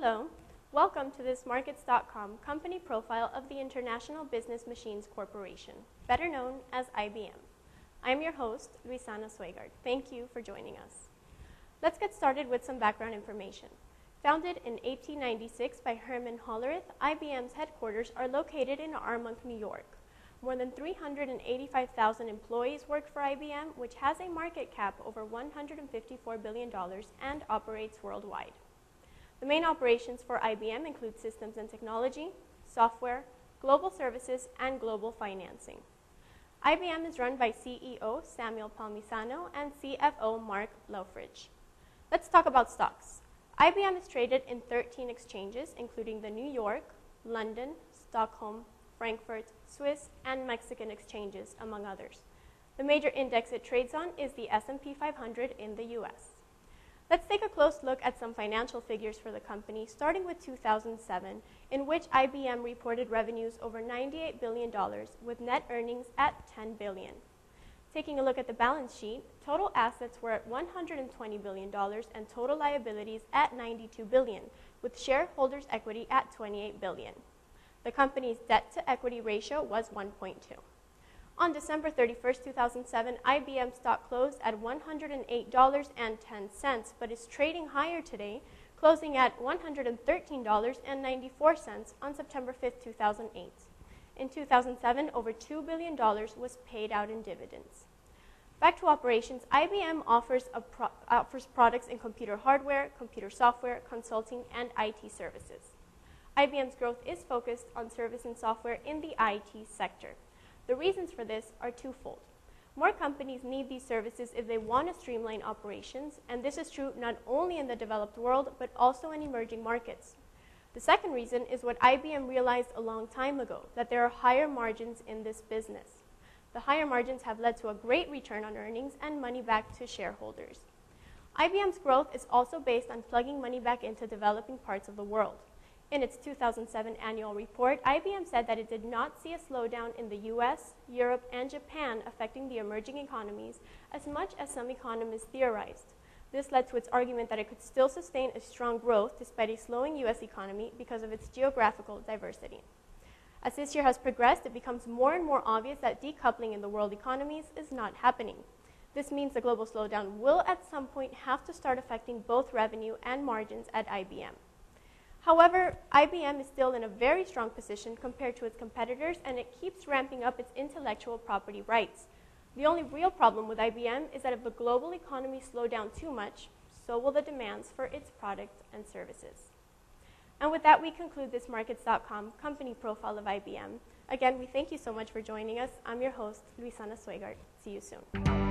Hello, welcome to this Markets.com company profile of the International Business Machines Corporation, better known as IBM. I'm your host, Luisana Swegard. Thank you for joining us. Let's get started with some background information. Founded in 1896 by Herman Hollerith, IBM's headquarters are located in Armonk, New York. More than 385,000 employees work for IBM, which has a market cap over $154 billion and operates worldwide. The main operations for IBM include systems and technology, software, global services, and global financing. IBM is run by CEO Samuel Palmisano and CFO Mark Laufridge. Let's talk about stocks. IBM is traded in 13 exchanges, including the New York, London, Stockholm, Frankfurt, Swiss, and Mexican exchanges, among others. The major index it trades on is the S&P 500 in the US. Let's take a close look at some financial figures for the company, starting with 2007, in which IBM reported revenues over $98 billion with net earnings at $10 billion. Taking a look at the balance sheet, total assets were at $120 billion and total liabilities at $92 billion, with shareholders' equity at $28 billion. The company's debt-to-equity ratio was 1.2. On December 31, 2007, IBM stock closed at $108.10, but is trading higher today, closing at $113.94 on September 5, 2008. In 2007, over $2 billion was paid out in dividends. Back to operations, IBM offers products in computer hardware, computer software, consulting, and IT services. IBM's growth is focused on service and software in the IT sector. The reasons for this are twofold. More companies need these services if they want to streamline operations, and this is true not only in the developed world, but also in emerging markets. The second reason is what IBM realized a long time ago, that there are higher margins in this business. The higher margins have led to a great return on earnings and money back to shareholders. IBM's growth is also based on plugging money back into developing parts of the world. In its 2007 annual report, IBM said that it did not see a slowdown in the US, Europe, and Japan affecting the emerging economies as much as some economists theorized. This led to its argument that it could still sustain a strong growth despite a slowing US economy because of its geographical diversity. As this year has progressed, it becomes more and more obvious that decoupling in the world economies is not happening. This means the global slowdown will at some point have to start affecting both revenue and margins at IBM. However, IBM is still in a very strong position compared to its competitors, and it keeps ramping up its intellectual property rights. The only real problem with IBM is that if the global economy slows down too much, so will the demands for its products and services. And with that, we conclude this Markets.com company profile of IBM. Again, we thank you so much for joining us. I'm your host, Luisana Swegard. See you soon.